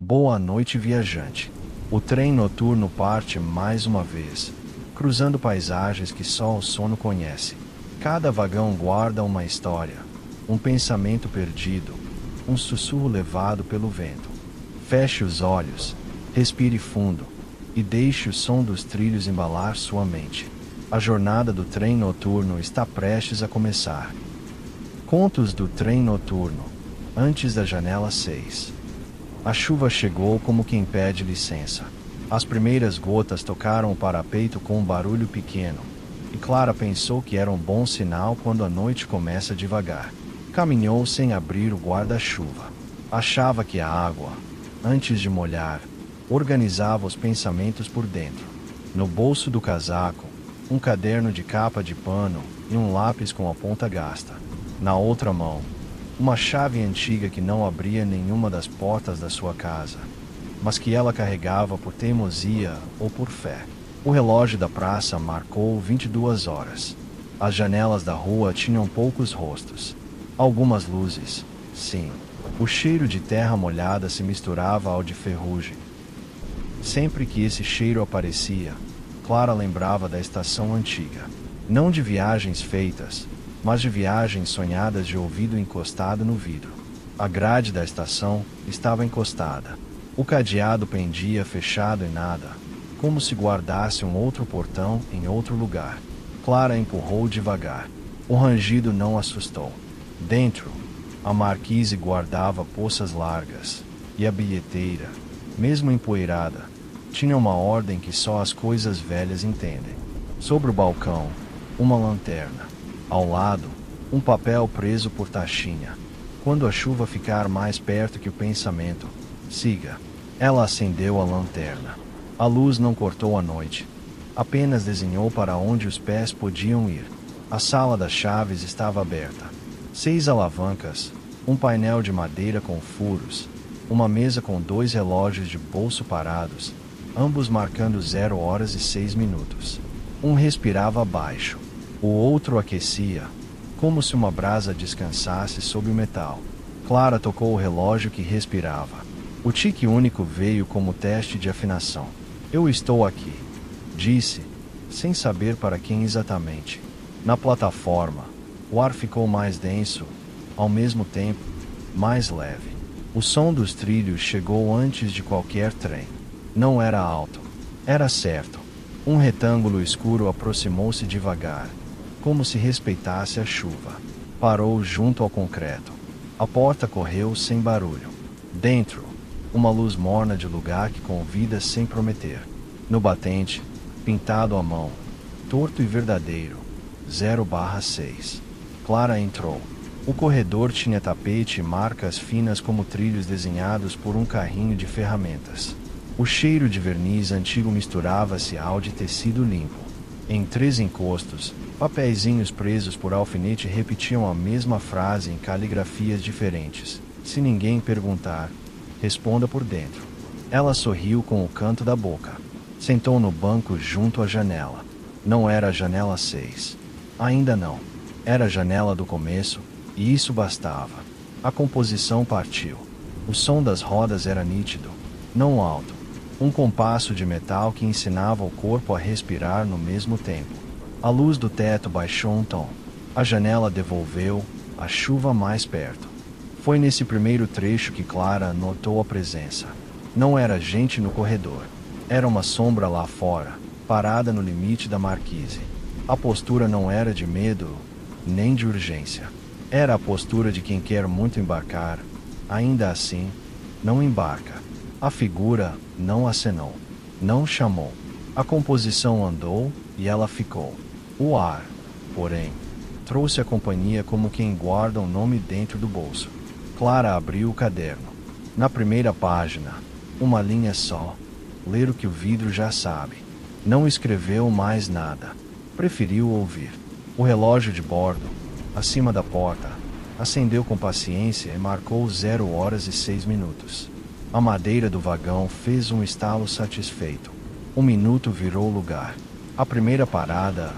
Boa noite, viajante. O trem noturno parte mais uma vez, cruzando paisagens que só o sono conhece. Cada vagão guarda uma história, um pensamento perdido, um sussurro levado pelo vento. Feche os olhos, respire fundo e deixe o som dos trilhos embalar sua mente. A jornada do trem noturno está prestes a começar. Contos do trem noturno, antes da janela 6. A chuva chegou como quem pede licença. As primeiras gotas tocaram o parapeito com um barulho pequeno, e Clara pensou que era um bom sinal quando a noite começa devagar. Caminhou sem abrir o guarda-chuva. Achava que a água, antes de molhar, organizava os pensamentos por dentro. No bolso do casaco, um caderno de capa de pano e um lápis com a ponta gasta. Na outra mão, uma chave antiga que não abria nenhuma das portas da sua casa, mas que ela carregava por teimosia ou por fé. O relógio da praça marcou 22 horas. As janelas da rua tinham poucos rostos. Algumas luzes, sim. O cheiro de terra molhada se misturava ao de ferrugem. Sempre que esse cheiro aparecia, Clara lembrava da estação antiga. Não de viagens feitas, mas de viagens sonhadas de ouvido encostado no vidro. A grade da estação estava encostada. O cadeado pendia fechado e nada, como se guardasse um outro portão em outro lugar. Clara empurrou devagar. O rangido não assustou. Dentro, a marquise guardava poças largas, e a bilheteira, mesmo empoeirada, tinha uma ordem que só as coisas velhas entendem. Sobre o balcão, uma lanterna. Ao lado, um papel preso por tachinha. Quando a chuva ficar mais perto que o pensamento, siga. Ela acendeu a lanterna. A luz não cortou a noite. Apenas desenhou para onde os pés podiam ir. A sala das chaves estava aberta. 6 alavancas, um painel de madeira com furos, uma mesa com 2 relógios de bolso parados, ambos marcando 0 horas e 6 minutos. Um respirava baixo. O outro aquecia, como se uma brasa descansasse sob o metal. Clara tocou o relógio que respirava. O tique único veio como teste de afinação. Eu estou aqui, disse, sem saber para quem exatamente. Na plataforma, o ar ficou mais denso, ao mesmo tempo, mais leve. O som dos trilhos chegou antes de qualquer trem. Não era alto, era certo. Um retângulo escuro aproximou-se devagar, como se respeitasse a chuva. Parou junto ao concreto. A porta correu sem barulho. Dentro, uma luz morna de lugar que convida sem prometer. No batente, pintado à mão, torto e verdadeiro, 0/6. Clara entrou. O corredor tinha tapete e marcas finas como trilhos desenhados por um carrinho de ferramentas. O cheiro de verniz antigo misturava-se ao de tecido limpo. Em 3 encostos, papeizinhos presos por alfinete repetiam a mesma frase em caligrafias diferentes. Se ninguém perguntar, responda por dentro. Ela sorriu com o canto da boca. Sentou no banco junto à janela. Não era a janela 6. Ainda não. Era a janela do começo, e isso bastava. A composição partiu. O som das rodas era nítido, não alto. Um compasso de metal que ensinava o corpo a respirar no mesmo tempo. A luz do teto baixou um tom. A janela devolveu a chuva mais perto. Foi nesse primeiro trecho que Clara notou a presença. Não era gente no corredor. Era uma sombra lá fora, parada no limite da marquise. A postura não era de medo, nem de urgência. Era a postura de quem quer muito embarcar. Ainda assim, não embarca. A figura não acenou, não chamou. A composição andou e ela ficou. O ar, porém, trouxe a companhia como quem guarda um nome dentro do bolso. Clara abriu o caderno. Na primeira página, uma linha só. Ler o que o vidro já sabe. Não escreveu mais nada. Preferiu ouvir. O relógio de bordo, acima da porta, acendeu com paciência e marcou 0 horas e 6 minutos. A madeira do vagão fez um estalo satisfeito. 1 minuto virou lugar. A primeira parada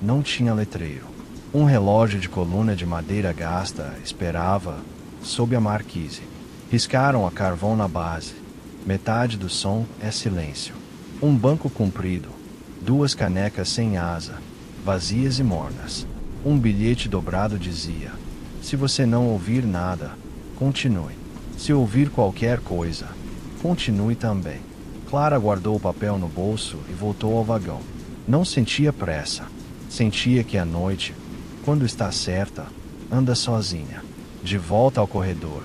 não tinha letreiro. Um relógio de coluna de madeira gasta esperava, sob a marquise. Riscaram a carvão na base. Metade do som é silêncio. Um banco comprido, duas canecas sem asa, vazias e mornas. Um bilhete dobrado dizia: se você não ouvir nada, continue. Se ouvir qualquer coisa, continue também. Clara guardou o papel no bolso e voltou ao vagão. Não sentia pressa. Sentia que a noite, quando está certa, anda sozinha. De volta ao corredor,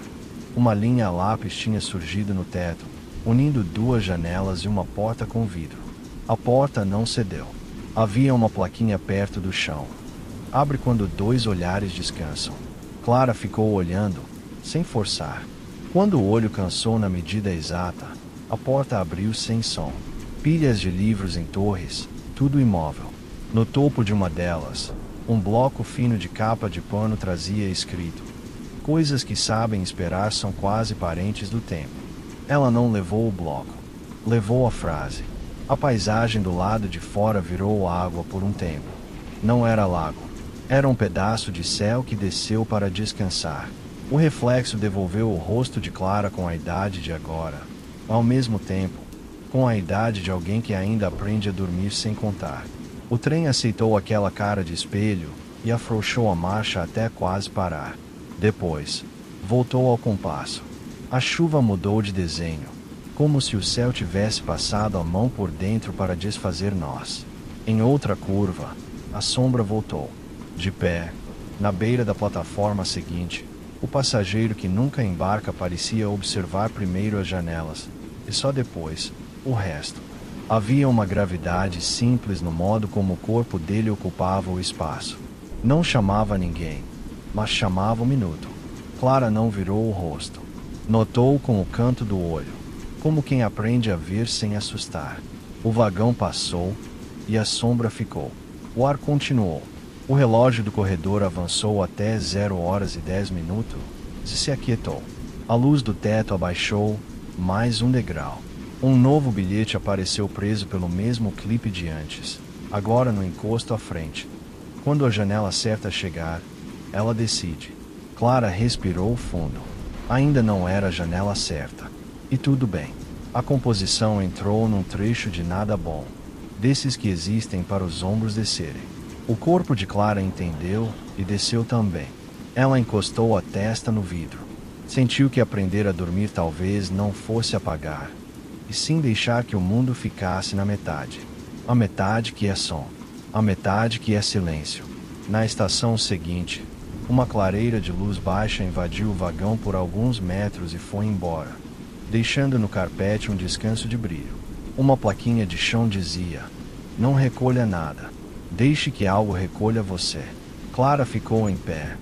uma linha a lápis tinha surgido no teto, unindo duas janelas e uma porta com vidro. A porta não cedeu. Havia uma plaquinha perto do chão. Abre quando dois olhares descansam. Clara ficou olhando, sem forçar. Quando o olho cansou na medida exata, a porta abriu sem som. Pilhas de livros em torres, tudo imóvel. No topo de uma delas, um bloco fino de capa de pano trazia escrito: coisas que sabem esperar são quase parentes do tempo. Ela não levou o bloco. Levou a frase. A paisagem do lado de fora virou água por um tempo. Não era lago. Era um pedaço de céu que desceu para descansar. O reflexo devolveu o rosto de Clara com a idade de agora. Ao mesmo tempo, com a idade de alguém que ainda aprende a dormir sem contar. O trem aceitou aquela cara de espelho e afrouxou a marcha até quase parar. Depois, voltou ao compasso. A chuva mudou de desenho, como se o céu tivesse passado a mão por dentro para desfazer nós. Em outra curva, a sombra voltou. De pé, na beira da plataforma seguinte, o passageiro que nunca embarca parecia observar primeiro as janelas, e só depois, o resto. Havia uma gravidade simples no modo como o corpo dele ocupava o espaço. Não chamava ninguém, mas chamava o minuto. Clara não virou o rosto. Notou com o canto do olho, como quem aprende a ver sem assustar. O vagão passou, e a sombra ficou. O ar continuou. O relógio do corredor avançou até 0h10 e se aquietou. A luz do teto abaixou mais um degrau. Um novo bilhete apareceu preso pelo mesmo clipe de antes, agora no encosto à frente. Quando a janela certa chegar, ela decide. Clara respirou fundo. Ainda não era a janela certa. E tudo bem. A composição entrou num trecho de nada bom, desses que existem para os ombros descerem. O corpo de Clara entendeu e desceu também. Ela encostou a testa no vidro. Sentiu que aprender a dormir talvez não fosse apagar, e sim deixar que o mundo ficasse na metade. A metade que é som. A metade que é silêncio. Na estação seguinte, uma clareira de luz baixa invadiu o vagão por alguns metros e foi embora, deixando no carpete um descanso de brilho. Uma plaquinha de chão dizia: não recolha nada. Deixe que algo recolha você. Clara ficou em pé,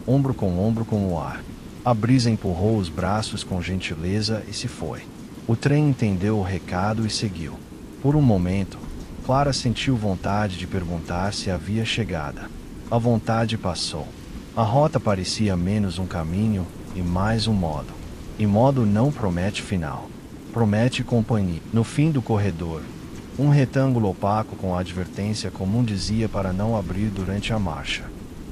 ombro com o ar. A brisa empurrou os braços com gentileza e se foi. O trem entendeu o recado e seguiu. Por um momento, Clara sentiu vontade de perguntar se havia chegada. A vontade passou. A rota parecia menos um caminho e mais um modo. E modo não promete final. Promete companhia. No fim do corredor, um retângulo opaco com a advertência comum dizia para não abrir durante a marcha.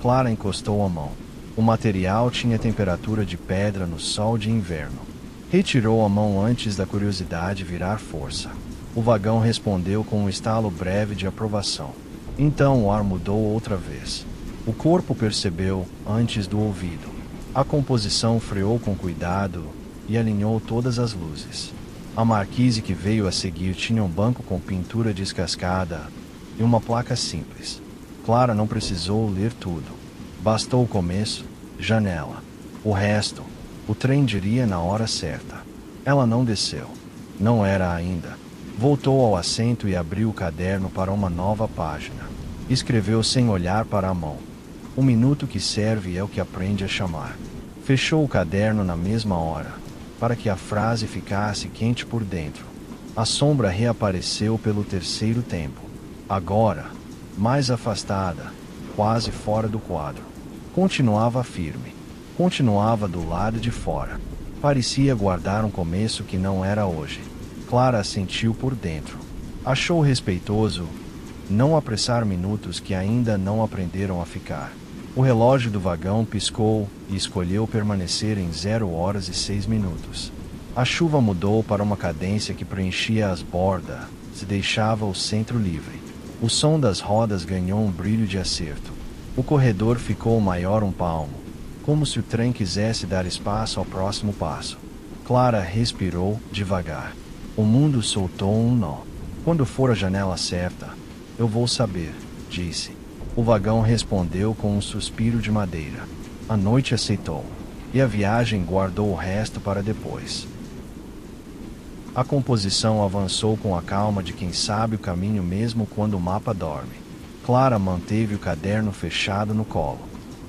Clara encostou a mão. O material tinha temperatura de pedra no sol de inverno. Retirou a mão antes da curiosidade virar força. O vagão respondeu com um estalo breve de aprovação. Então o ar mudou outra vez. O corpo percebeu antes do ouvido. A composição freou com cuidado e alinhou todas as luzes. A marquise que veio a seguir tinha um banco com pintura descascada e uma placa simples. Clara não precisou ler tudo. Bastou o começo, janela. O resto, o trem diria na hora certa. Ela não desceu. Não era ainda. Voltou ao assento e abriu o caderno para uma nova página. Escreveu sem olhar para a mão. O minuto que serve é o que aprende a chamar. Fechou o caderno na mesma hora, para que a frase ficasse quente por dentro. A sombra reapareceu pelo terceiro tempo. Agora, mais afastada, quase fora do quadro. Continuava firme. Continuava do lado de fora. Parecia guardar um começo que não era hoje. Clara sentiu por dentro. Achou respeitoso não apressar minutos que ainda não aprenderam a ficar. O relógio do vagão piscou e escolheu permanecer em 0h06. A chuva mudou para uma cadência que preenchia as bordas e deixava o centro livre. O som das rodas ganhou um brilho de acerto. O corredor ficou maior um palmo, como se o trem quisesse dar espaço ao próximo passo. Clara respirou devagar. O mundo soltou um nó. Quando for a janela certa, eu vou saber, disse. O vagão respondeu com um suspiro de madeira. A noite aceitou, e a viagem guardou o resto para depois. A composição avançou com a calma de quem sabe o caminho mesmo quando o mapa dorme. Clara manteve o caderno fechado no colo.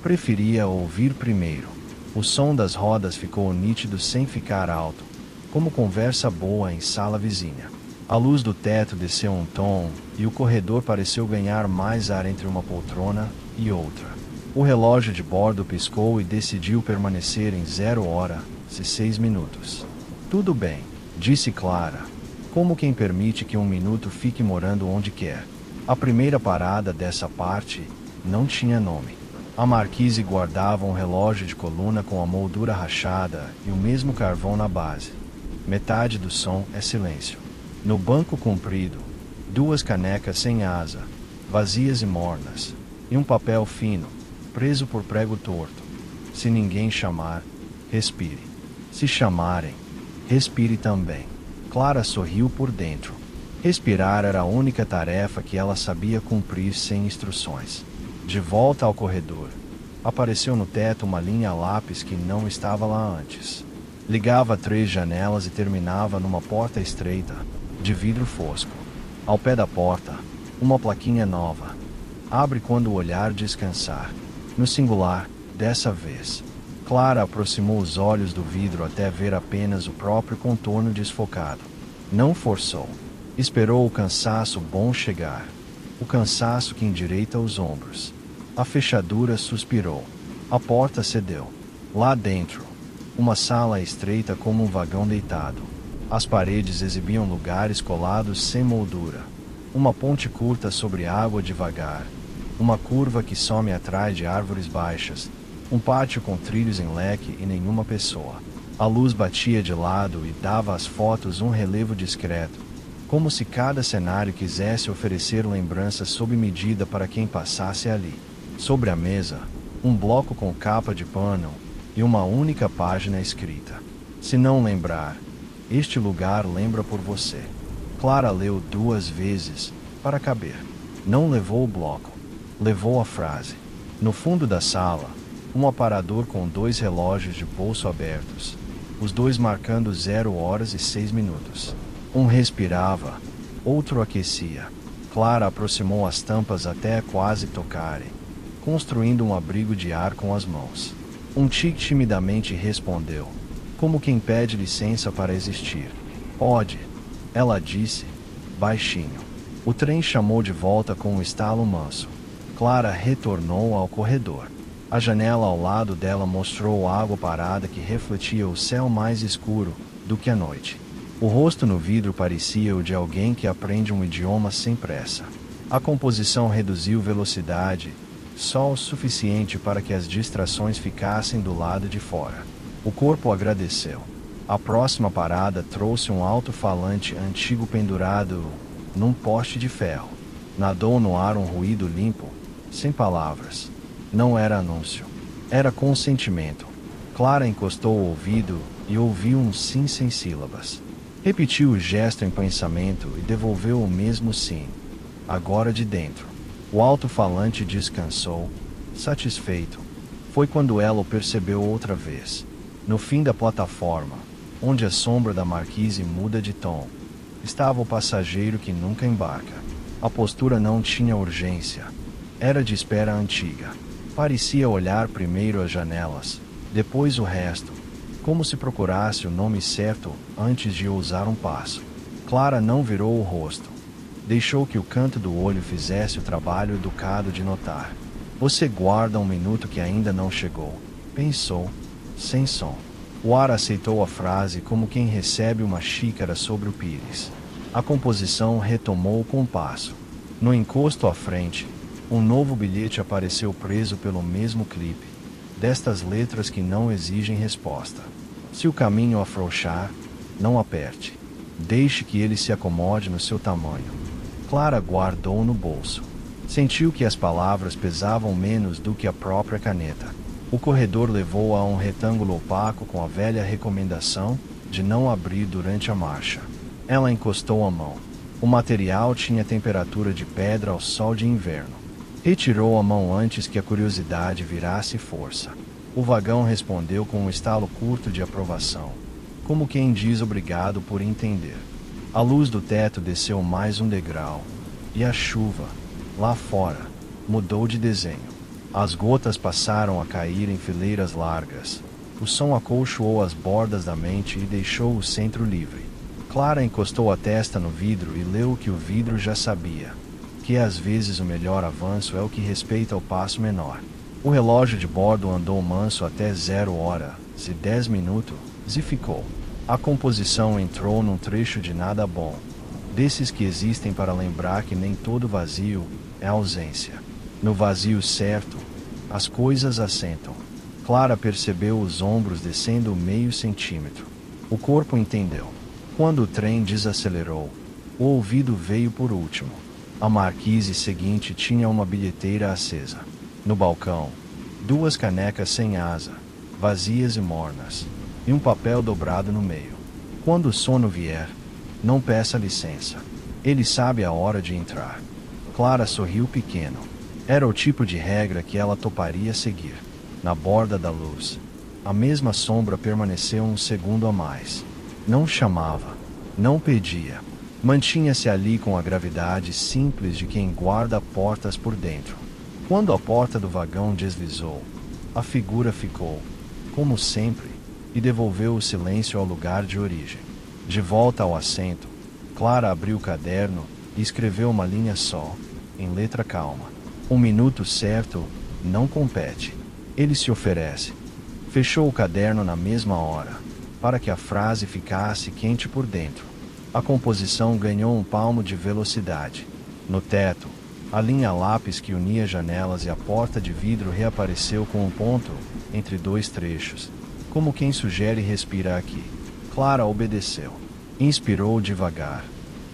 Preferia ouvir primeiro. O som das rodas ficou nítido sem ficar alto, como conversa boa em sala vizinha. A luz do teto desceu um tom, e o corredor pareceu ganhar mais ar entre uma poltrona e outra. O relógio de bordo piscou e decidiu permanecer em 0h06. Tudo bem, disse Clara, como quem permite que um minuto fique morando onde quer. A primeira parada dessa parte não tinha nome. A marquise guardava um relógio de coluna com a moldura rachada e o mesmo carvão na base. Metade do som é silêncio. No banco comprido, 2 canecas sem asa, vazias e mornas, e um papel fino, preso por prego torto. Se ninguém chamar, respire. Se chamarem, respire também. Clara sorriu por dentro. Respirar era a única tarefa que ela sabia cumprir sem instruções. De volta ao corredor, apareceu no teto uma linha a lápis que não estava lá antes. Ligava 3 janelas e terminava numa porta estreita, de vidro fosco. Ao pé da porta, uma plaquinha nova. Abre quando o olhar descansar. No singular, dessa vez. Clara aproximou os olhos do vidro até ver apenas o próprio contorno desfocado. Não forçou. Esperou o cansaço bom chegar. O cansaço que endireita os ombros. A fechadura suspirou. A porta cedeu. Lá dentro, uma sala estreita como um vagão deitado. As paredes exibiam lugares colados sem moldura. Uma ponte curta sobre água devagar. Uma curva que some atrás de árvores baixas. Um pátio com trilhos em leque e nenhuma pessoa. A luz batia de lado e dava às fotos um relevo discreto, como se cada cenário quisesse oferecer lembranças sob medida para quem passasse ali. Sobre a mesa, um bloco com capa de pano e uma única página escrita. Se não lembrar, este lugar lembra por você. Clara leu 2 vezes, para caber. Não levou o bloco, levou a frase. No fundo da sala, um aparador com 2 relógios de bolso abertos, os 2 marcando 0h06. Um respirava, outro aquecia. Clara aproximou as tampas até quase tocarem, construindo um abrigo de ar com as mãos. Um tique timidamente respondeu, como quem pede licença para existir. Pode, ela disse, baixinho. O trem chamou de volta com um estalo manso. Clara retornou ao corredor. A janela ao lado dela mostrou água parada que refletia o céu mais escuro do que a noite. O rosto no vidro parecia o de alguém que aprende um idioma sem pressa. A composição reduziu velocidade, só o suficiente para que as distrações ficassem do lado de fora. O corpo agradeceu. A próxima parada trouxe um alto-falante antigo pendurado num poste de ferro. Nadou no ar um ruído limpo, sem palavras. Não era anúncio. Era consentimento. Clara encostou o ouvido e ouviu um sim sem sílabas. Repetiu o gesto em pensamento e devolveu o mesmo sim, agora de dentro. O alto-falante descansou, satisfeito. Foi quando ela o percebeu outra vez. No fim da plataforma, onde a sombra da marquise muda de tom, estava o passageiro que nunca embarca. A postura não tinha urgência. Era de espera antiga. Parecia olhar primeiro as janelas, depois o resto, como se procurasse o nome certo antes de ousar um passo. Clara não virou o rosto. Deixou que o canto do olho fizesse o trabalho educado de notar. Você guarda um minuto que ainda não chegou, pensou, sem som. O ar aceitou a frase como quem recebe uma xícara sobre o pires. A composição retomou o compasso. No encosto à frente, um novo bilhete apareceu preso pelo mesmo clipe, destas letras que não exigem resposta. Se o caminho afrouxar, Não aperte. Deixe que ele se acomode no seu tamanho. Clara guardou no bolso. Sentiu que as palavras pesavam menos do que a própria caneta. O corredor levou-a a um retângulo opaco com a velha recomendação de não abrir durante a marcha. Ela encostou a mão. O material tinha temperatura de pedra ao sol de inverno. Retirou a mão antes que a curiosidade virasse força. O vagão respondeu com um estalo curto de aprovação, como quem diz obrigado por entender. A luz do teto desceu mais um degrau, e a chuva, lá fora, mudou de desenho. As gotas passaram a cair em fileiras largas. O som acolchoou as bordas da mente e deixou o centro livre. Clara encostou a testa no vidro e leu o que o vidro já sabia, que às vezes o melhor avanço é o que respeita o passo menor. O relógio de bordo andou manso até 0h10 e ficou. A composição entrou num trecho de nada bom, desses que existem para lembrar que nem todo vazio é ausência. No vazio certo, as coisas assentam. Clara percebeu os ombros descendo meio centímetro. O corpo entendeu. Quando o trem desacelerou, o ouvido veio por último. A marquise seguinte tinha uma bilheteira acesa. No balcão, 2 canecas sem asa, vazias e mornas, e um papel dobrado no meio. Quando o sono vier, não peça licença. Ele sabe a hora de entrar. Clara sorriu pequeno. Era o tipo de regra que ela toparia seguir. Na borda da luz, a mesma sombra permaneceu um segundo a mais. Não chamava, não pedia. Mantinha-se ali com a gravidade simples de quem guarda portas por dentro. Quando a porta do vagão deslizou, a figura ficou, como sempre, e devolveu o silêncio ao lugar de origem. De volta ao assento, Clara abriu o caderno e escreveu uma linha só, em letra calma. 1 minuto certo não compete. Ele se oferece. Fechou o caderno na mesma hora, para que a frase ficasse quente por dentro. A composição ganhou um palmo de velocidade. No teto, a linha lápis que unia janelas e a porta de vidro reapareceu com um ponto entre 2 trechos, como quem sugere respira aqui. Clara obedeceu. Inspirou devagar.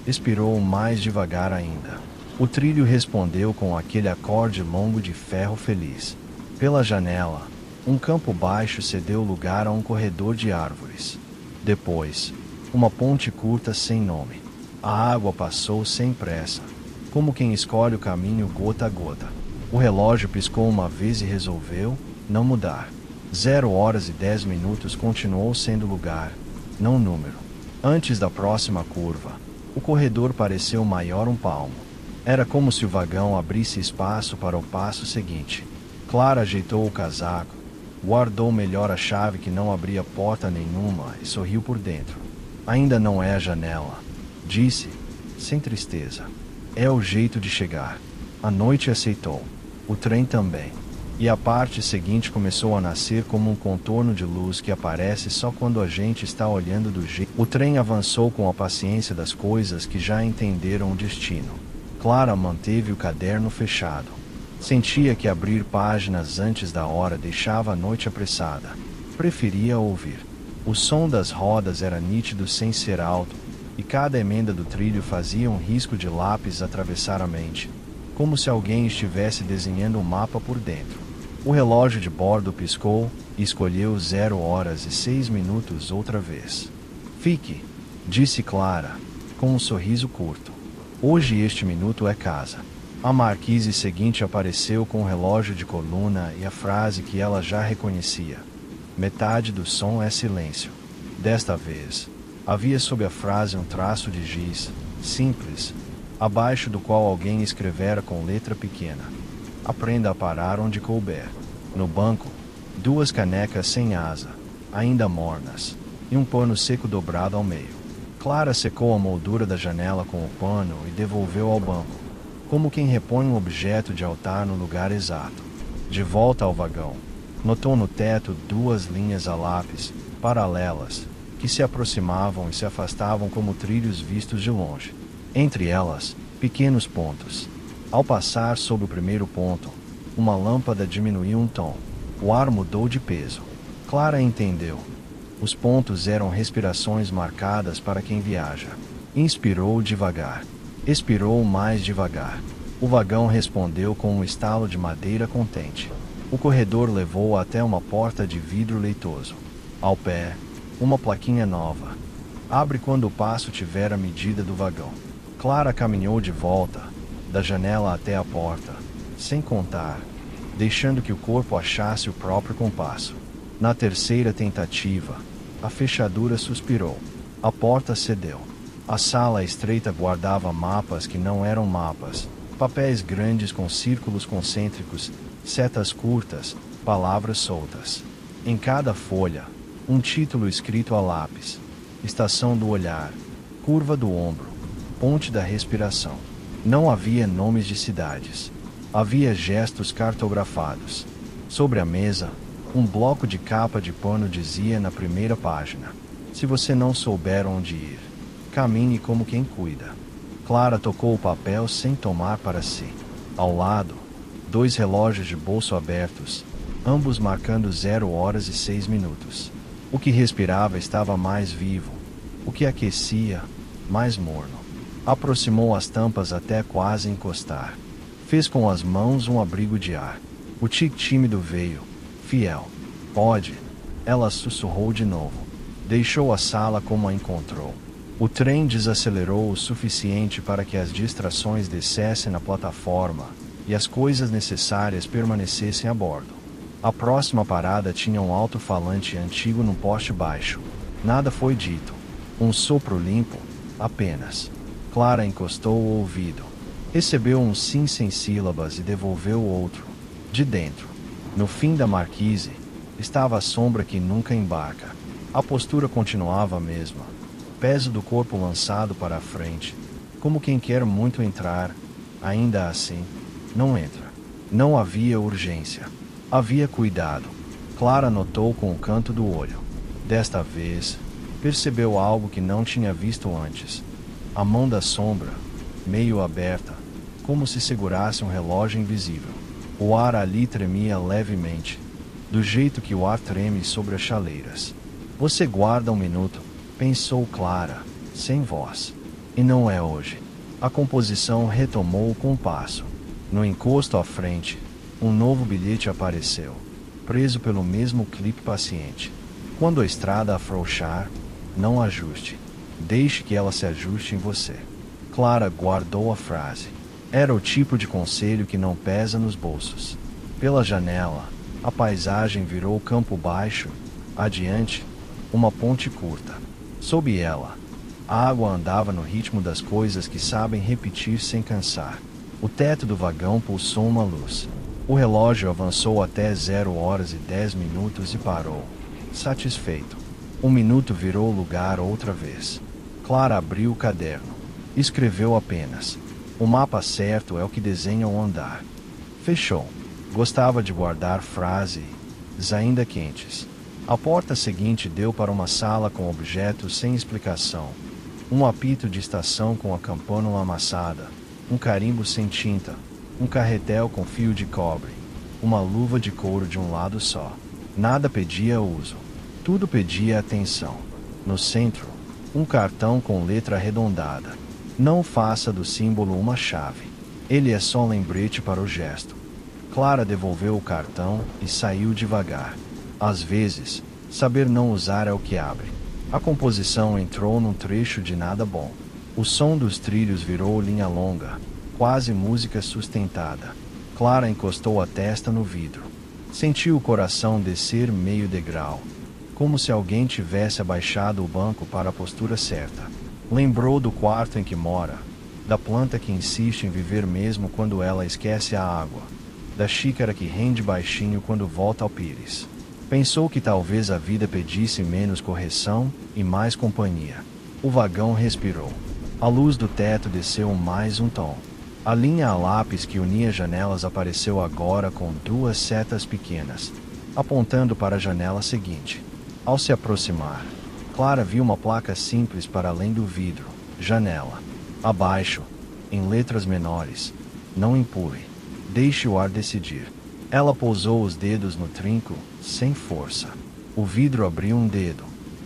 Expirou mais devagar ainda. O trilho respondeu com aquele acorde longo de ferro feliz. Pela janela, um campo baixo cedeu lugar a um corredor de árvores. Depois, uma ponte curta sem nome. A água passou sem pressa, como quem escolhe o caminho gota a gota. O relógio piscou uma vez e resolveu não mudar. 0h10 continuou sendo lugar, não número. Antes da próxima curva, o corredor pareceu maior um palmo. Era como se o vagão abrisse espaço para o passo seguinte. Clara ajeitou o casaco, guardou melhor a chave que não abria porta nenhuma e sorriu por dentro. Ainda não é a janela, disse, sem tristeza. É o jeito de chegar. A noite aceitou. O trem também. E a parte seguinte começou a nascer como um contorno de luz que aparece só quando a gente está olhando do jeito. O trem avançou com a paciência das coisas que já entenderam o destino. Clara manteve o caderno fechado. Sentia que abrir páginas antes da hora deixava a noite apressada. Preferia ouvir. O som das rodas era nítido sem ser alto, e cada emenda do trilho fazia um risco de lápis atravessar a mente, como se alguém estivesse desenhando um mapa por dentro. O relógio de bordo piscou e escolheu 0h06 outra vez. Fique, disse Clara, com um sorriso curto. Hoje este minuto é casa. A marquise seguinte apareceu com o relógio de coluna e a frase que ela já reconhecia. Metade do som é silêncio. Desta vez, havia sob a frase um traço de giz, simples, abaixo do qual alguém escrevera com letra pequena. Aprenda a parar onde couber. No banco, 2 canecas sem asa, ainda mornas, e um pano seco dobrado ao meio. Clara secou a moldura da janela com o pano e devolveu ao banco, como quem repõe um objeto de altar no lugar exato. De volta ao vagão, notou no teto 2 linhas a lápis, paralelas, que se aproximavam e se afastavam como trilhos vistos de longe. Entre elas, pequenos pontos. Ao passar sob o primeiro ponto, uma lâmpada diminuiu um tom. O ar mudou de peso. Clara entendeu. Os pontos eram respirações marcadas para quem viaja. Inspirou devagar. Expirou mais devagar. O vagão respondeu com um estalo de madeira contente. O corredor levou até uma porta de vidro leitoso. Ao pé, uma plaquinha nova. Abre quando o passo tiver a medida do vagão. Clara caminhou de volta, da janela até a porta, sem contar, deixando que o corpo achasse o próprio compasso. Na terceira tentativa, a fechadura suspirou. A porta cedeu. A sala estreita guardava mapas que não eram mapas, papéis grandes com círculos concêntricos, setas curtas, palavras soltas. Em cada folha, um título escrito a lápis: estação do olhar, curva do ombro, ponte da respiração. Não havia nomes de cidades. Havia gestos cartografados. Sobre a mesa, um bloco de capa de pano dizia na primeira página: se você não souber onde ir, caminhe como quem cuida. Clara tocou o papel sem tomar para si. Ao lado, 2 relógios de bolso abertos, ambos marcando 0h06. O que respirava estava mais vivo. O que aquecia, mais morno. Aproximou as tampas até quase encostar. Fez com as mãos um abrigo de ar. O tique tímido veio. Fiel. Pode. Ela sussurrou de novo. Deixou a sala como a encontrou. O trem desacelerou o suficiente para que as distrações descessem na plataforma e as coisas necessárias permanecessem a bordo. A próxima parada tinha um alto-falante antigo num poste baixo. Nada foi dito. Um sopro limpo, apenas. Clara encostou o ouvido. Recebeu um sim sem sílabas e devolveu o outro. De dentro, no fim da marquise, estava a sombra que nunca embarca. A postura continuava a mesma. Peso do corpo lançado para a frente, como quem quer muito entrar. Ainda assim, não entra. Não havia urgência. Havia cuidado. Clara notou com o canto do olho. Desta vez, percebeu algo que não tinha visto antes. A mão da sombra, meio aberta, como se segurasse um relógio invisível. O ar ali tremia levemente, do jeito que o ar treme sobre as chaleiras. Você guarda um minuto, pensou Clara, sem voz. E não é hoje. A composição retomou o compasso. No encosto à frente, um novo bilhete apareceu, preso pelo mesmo clipe paciente. Quando a estrada afrouxar, não ajuste. Deixe que ela se ajuste em você. Clara guardou a frase. Era o tipo de conselho que não pesa nos bolsos. Pela janela, a paisagem virou campo baixo. Adiante, uma ponte curta. Sob ela, a água andava no ritmo das coisas que sabem repetir sem cansar. O teto do vagão pulsou uma luz. O relógio avançou até 0h10 e parou. Satisfeito. Um minuto virou lugar outra vez. Clara abriu o caderno. Escreveu apenas: o mapa certo é o que desenha o andar. Fechou. Gostava de guardar frases ainda quentes. A porta seguinte deu para uma sala com objetos sem explicação. Um apito de estação com a campânula amassada. Um carimbo sem tinta. Um carretel com fio de cobre. Uma luva de couro de um lado só. Nada pedia uso. Tudo pedia atenção. No centro, um cartão com letra arredondada. Não faça do símbolo uma chave. Ele é só lembrete para o gesto. Clara devolveu o cartão e saiu devagar. Às vezes, saber não usar é o que abre. A composição entrou num trecho de nada bom. O som dos trilhos virou linha longa, quase música sustentada. Clara encostou a testa no vidro. Sentiu o coração descer meio degrau, como se alguém tivesse abaixado o banco para a postura certa. Lembrou do quarto em que mora, da planta que insiste em viver mesmo quando ela esquece a água, da xícara que rende baixinho quando volta ao pires. Pensou que talvez a vida pedisse menos correção e mais companhia. O vagão respirou. A luz do teto desceu mais um tom. A linha a lápis que unia janelas apareceu agora com 2 setas pequenas, apontando para a janela seguinte. Ao se aproximar, Clara viu uma placa simples para além do vidro. Janela. Abaixo, em letras menores: não empurre. Deixe o ar decidir. Ela pousou os dedos no trinco, sem força. O vidro abriu um dedo.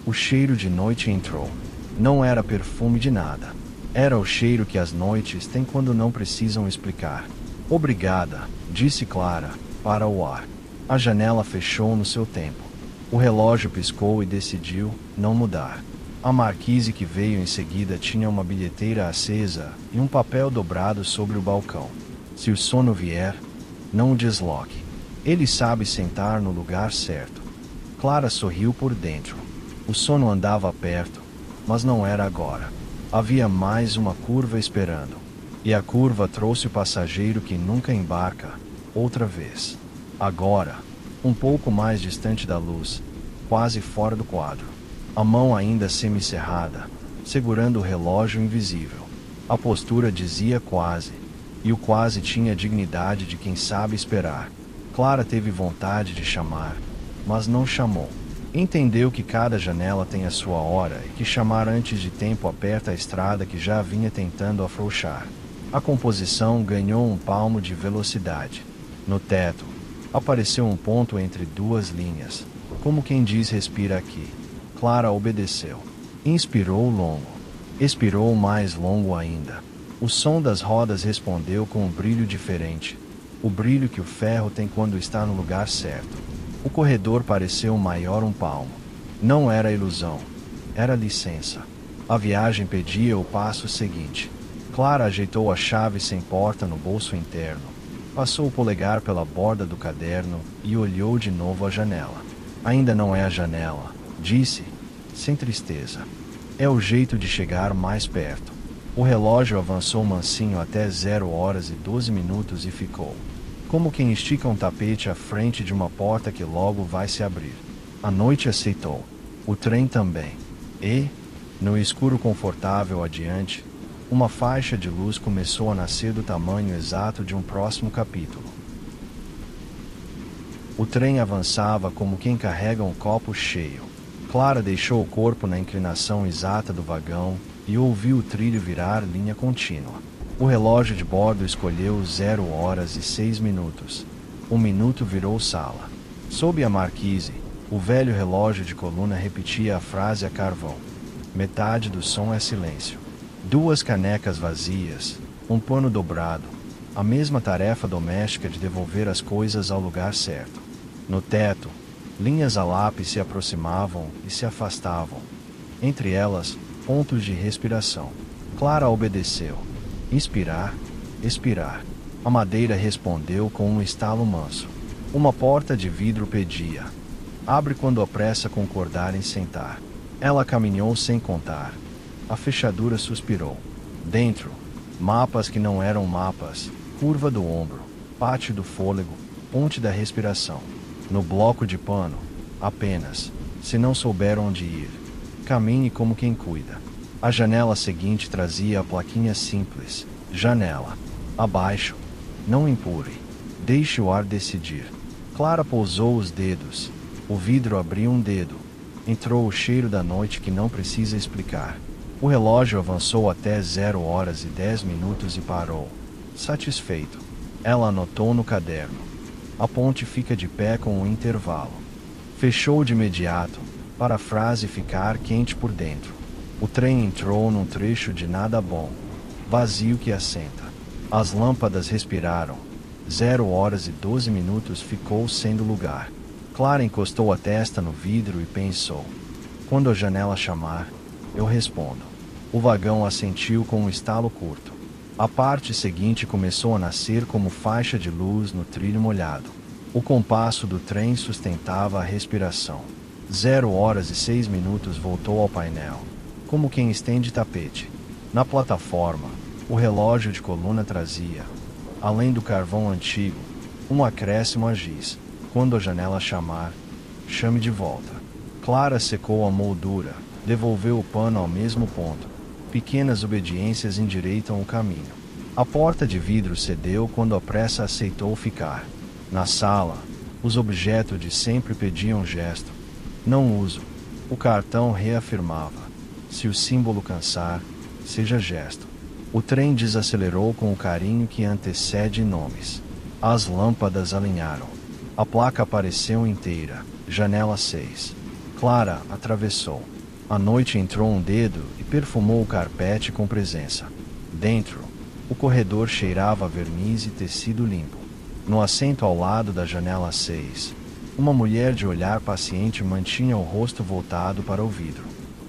O cheiro de noite entrou. Não era perfume de nada. Era o cheiro que as noites têm quando não precisam explicar. Obrigada, disse Clara, para o ar. A janela fechou no seu tempo. O relógio piscou e decidiu não mudar. A marquise que veio em seguida tinha uma bilheteira acesa e um papel dobrado sobre o balcão. Se o sono vier, não o desloque. Ele sabe sentar no lugar certo. Clara sorriu por dentro. O sono andava perto, mas não era agora. Havia mais uma curva esperando. E a curva trouxe o passageiro que nunca embarca, outra vez. Agora, um pouco mais distante da luz, quase fora do quadro. A mão ainda semicerrada, segurando o relógio invisível. A postura dizia quase, e o quase tinha a dignidade de quem sabe esperar. Clara teve vontade de chamar, mas não chamou. Entendeu que cada janela tem a sua hora e que chamar antes de tempo aperta a estrada que já vinha tentando afrouxar. A composição ganhou um palmo de velocidade. No teto, apareceu um ponto entre duas linhas, como quem diz respira aqui. Clara obedeceu. Inspirou longo. Expirou mais longo ainda. O som das rodas respondeu com um brilho diferente. O brilho que o ferro tem quando está no lugar certo. O corredor pareceu maior um palmo. Não era ilusão. Era licença. A viagem pedia o passo seguinte. Clara ajeitou a chave sem porta no bolso interno. Passou o polegar pela borda do caderno e olhou de novo a janela. Ainda não é a janela, disse, sem tristeza. É o jeito de chegar mais perto. O relógio avançou mansinho até 0h12 e ficou. Como quem estica um tapete à frente de uma porta que logo vai se abrir. A noite aceitou. O trem também. E, no escuro confortável adiante, uma faixa de luz começou a nascer do tamanho exato de um próximo capítulo. O trem avançava como quem carrega um copo cheio. Clara deixou o corpo na inclinação exata do vagão e ouviu o trilho virar linha contínua. O relógio de bordo escolheu 0h06. Um minuto virou sala. Sob a marquise, o velho relógio de coluna repetia a frase a carvão. Metade do som é silêncio. 2 canecas vazias, um pano dobrado, a mesma tarefa doméstica de devolver as coisas ao lugar certo. No teto, linhas a lápis se aproximavam e se afastavam. Entre elas, pontos de respiração. Clara obedeceu. Inspirar, expirar. A madeira respondeu com um estalo manso. Uma porta de vidro pedia. Abre quando apressa concordar em sentar. Ela caminhou sem contar. A fechadura suspirou. Dentro, mapas que não eram mapas, curva do ombro, pátio do fôlego, ponte da respiração. No bloco de pano, apenas, se não souber onde ir, caminhe como quem cuida. A janela seguinte trazia a plaquinha simples. Janela. Abaixo. Não empurre. Deixe o ar decidir. Clara pousou os dedos. O vidro abriu um dedo. Entrou o cheiro da noite que não precisa explicar. O relógio avançou até 0h10 e parou. Satisfeito. Ela anotou no caderno. A ponte fica de pé com um intervalo. Fechou de imediato, para a frase ficar quente por dentro. O trem entrou num trecho de nada bom. Vazio que assenta. As lâmpadas respiraram. 0h12 ficou sendo lugar. Clara encostou a testa no vidro e pensou. Quando a janela chamar, eu respondo. O vagão assentiu com um estalo curto. A parte seguinte começou a nascer como faixa de luz no trilho molhado. O compasso do trem sustentava a respiração. 0h06 voltou ao painel, como quem estende tapete. Na plataforma, o relógio de coluna trazia, além do carvão antigo, um acréscimo a giz. Quando a janela chamar, chame de volta. Clara secou a moldura, devolveu o pano ao mesmo ponto. Pequenas obediências endireitam o caminho. A porta de vidro cedeu quando a pressa aceitou ficar. Na sala, os objetos de sempre pediam gesto. Não uso. O cartão reafirmava. Se o símbolo cansar, seja gesto. O trem desacelerou com o carinho que antecede nomes. As lâmpadas alinharam. A placa apareceu inteira. Janela 6. Clara atravessou. À noite entrou um dedo e perfumou o carpete com presença. Dentro, o corredor cheirava a verniz e tecido limpo. No assento ao lado da janela 6, uma mulher de olhar paciente mantinha o rosto voltado para o vidro.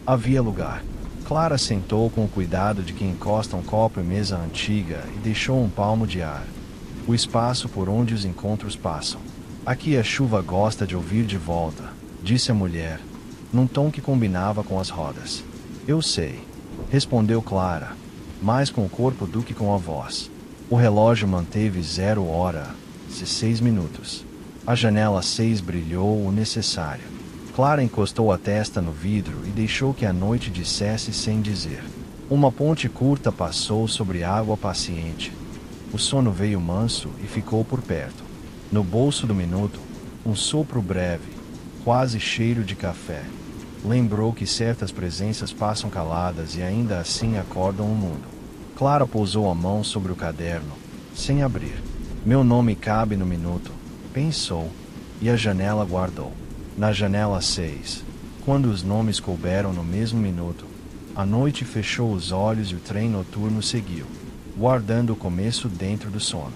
Havia lugar. Clara sentou com o cuidado de quem encosta um copo em mesa antiga e deixou um palmo de ar. O espaço por onde os encontros passam. Aqui a chuva gosta de ouvir de volta, disse a mulher, num tom que combinava com as rodas. Eu sei, respondeu Clara, mais com o corpo do que com a voz. O relógio manteve 0h16. A janela 6 brilhou o necessário. Clara encostou a testa no vidro e deixou que a noite dissesse sem dizer. Uma ponte curta passou sobre água paciente. O sono veio manso e ficou por perto. No bolso do minuto, um sopro breve, quase cheiro de café. Lembrou que certas presenças passam caladas e ainda assim acordam o mundo. Clara pousou a mão sobre o caderno, sem abrir. Meu nome cabe no minuto, pensou, e a janela guardou. Na janela 6, quando os nomes couberam no mesmo minuto, a noite fechou os olhos e o trem noturno seguiu, guardando o começo dentro do sono.